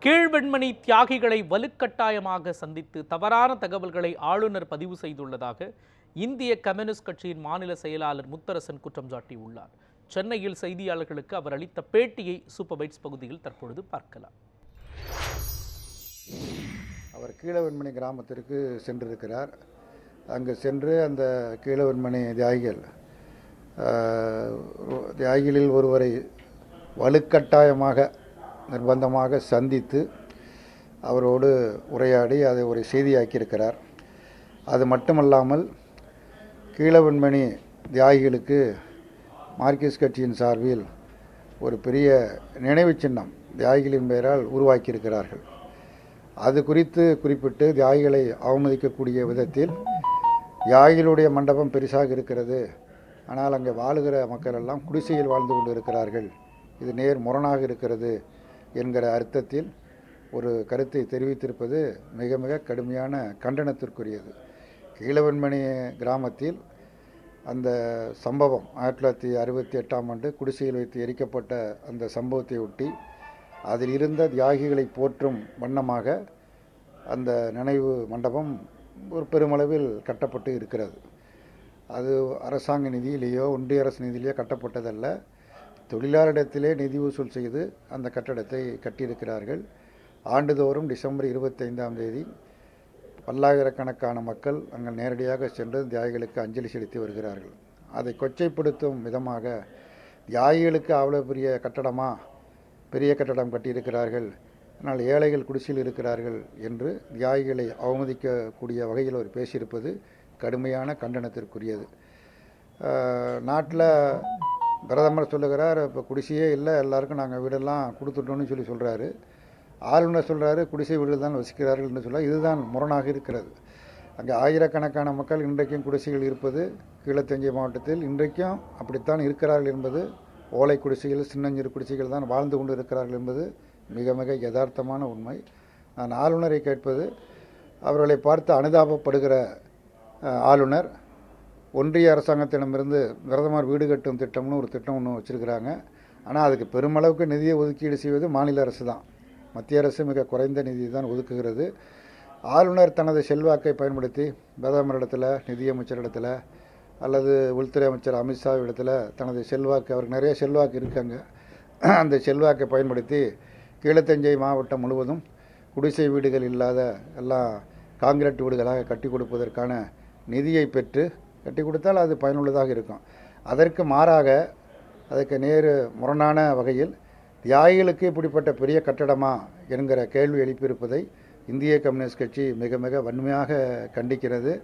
கீழ்வெண்மணி தியாகிகளை வலுக்கட்டாயமாக சந்தித்து தவறான தகவல்களை ஆளுநர் பதிவு செய்துள்ளதாக இந்திய கம்யூனிஸ்ட் கட்சியின் மாநில செயலாளர் முத்தரசன் குற்றம் சாட்டியுள்ளார். சென்னையில் செய்தியாளர்களுக்கு அவர் அளித்த பேட்டியை சூப்பர் பைட்ஸ் பகுதியில் தற்பொழுது பார்க்கலாம். அவர் கீழவெண்மணி கிராமத்திற்கு சென்றிருக்கிறார். அங்கு சென்று அந்த கீழவெண்மணி தியாகிகளில் ஒருவரை வலுக்கட்டாயமாக நிர்பந்தமாக சந்தித்து அவரோடு உரையாடி அதை ஒரு செய்தியாக்கியிருக்கிறார். அது மட்டுமல்லாமல் கீழவெண்மணி தியாகிகளுக்கு மார்க்சிஸ்ட் கட்சியின் சார்பில் ஒரு பெரிய நினைவு சின்னம் தியாகிகளின் பெயரால் உருவாக்கியிருக்கிறார்கள். அது குறித்து குறிப்பிட்டு தியாகிகளை அவமதிக்கக்கூடிய விதத்தில் தியாகிகளுடைய மண்டபம் பெருசாக இருக்கிறது, ஆனால் அங்கே வாழுகிற மக்கள் எல்லாம் குடிசையில் வாழ்ந்து கொண்டு இருக்கிறார்கள், இது நேர் முரணாக இருக்கிறது என்கிற அர்த்தத்தில் ஒரு கருத்தை தெரிவித்திருப்பது மிக மிக கடுமையான கண்டனத்திற்குரியது. கீழவெண்மணி கிராமத்தில் அந்த சம்பவம் 1968ஆம் ஆண்டு குடிசையில் வைத்து எரிக்கப்பட்ட அந்த சம்பவத்தை ஒட்டி அதில் இருந்த தியாகிகளை போற்றும் வண்ணமாக அந்த நினைவு மண்டபம் ஒரு பெருமளவில் கட்டப்பட்டு இருக்கிறது. அது அரசாங்க நிதியிலேயோ ஒன்றிய அரசு நிதியிலேயோ கட்டப்பட்டதல்ல, தொழிலாளரிடத்திலே நிதி வசூல் செய்து அந்த கட்டடத்தை கட்டியிருக்கிறார்கள். ஆண்டுதோறும் டிசம்பர் 25ஆம் தேதி பல்லாயிரக்கணக்கான மக்கள் அங்கே நேரடியாக சென்று தியாகிகளுக்கு அஞ்சலி செலுத்தி வருகிறார்கள். அதை கொச்சைப்படுத்தும் விதமாக தியாகிகளுக்கு அவ்வளோ பெரிய கட்டடம் கட்டியிருக்கிறார்கள், ஆனால் ஏழைகள் குடிசையில் இருக்கிறார்கள் என்று தியாகிகளை அவமதிக்கக்கூடிய வகையில் அவர் பேசியிருப்பது கடுமையான கண்டனத்திற்குரியது. நாட்டில் பிரதமர் சொல்லுகிறார், இப்போ குடிசையே இல்லை, எல்லாருக்கும் நாங்கள் வீடெல்லாம் கொடுத்துட்டோன்னு சொல்கிறாரு. ஆளுநர் சொல்கிறாரு குடிசை வீடு தான் வசிக்கிறார்கள் என்று சொல்ல, இதுதான் முரணாக இருக்கிறது. அங்கே ஆயிரக்கணக்கான மக்கள் இன்றைக்கும் குடிசைகள் இருப்பது கீழத்தஞ்சை மாவட்டத்தில் இன்றைக்கும் அப்படித்தான் இருக்கிறார்கள் என்பது, ஓலை குடிசைகள் சின்னஞ்சிறு குடிசைகள் தான் வாழ்ந்து கொண்டு இருக்கிறார்கள் என்பது மிக மிக யதார்த்தமான உண்மை. நான் ஆளுநரை கேட்பது, அவர்களை பார்த்து அனுதாபப்படுகிற ஆளுநர் ஒன்றிய அரசாங்கத்திடமிருந்து பிரதமர் வீடு கட்டும் திட்டம்னு ஒரு திட்டம் ஒன்று வச்சுருக்கிறாங்க. ஆனால் அதுக்கு பெருமளவுக்கு நிதியை ஒதுக்கீடு செய்வது மாநில அரசு தான். மத்திய அரசு மிக குறைந்த நிதி தான் ஒதுக்குகிறது. ஆளுநர் தனது செல்வாக்கை பயன்படுத்தி பிரதமரிடத்தில், நிதியமைச்சரிடத்தில் அல்லது உள்துறை அமைச்சர் அமித்ஷா இடத்துல தனது செல்வாக்கு, அவருக்கு நிறைய செல்வாக்கு இருக்காங்க, அந்த செல்வாக்கை பயன்படுத்தி கீழத்தஞ்சை மாவட்டம் முழுவதும் குடிசை வீடுகள் இல்லாத எல்லாம் காங்கிரீட் வீடுகளாக கட்டி கொடுப்பதற்கான நிதியை பெற்று கட்டி கொடுத்தால் அது பயனுள்ளதாக இருக்கும். அதற்கு மாறாக அதுக்கு முரணான வகையில் தியாகிகளுக்கு இப்படிப்பட்ட பெரிய கட்டடமா என்கிற கேள்வி எழுப்பியிருப்பதை இந்திய கம்யூனிஸ்ட் கட்சி மிக மிக வன்மையாக கண்டிக்கிறது.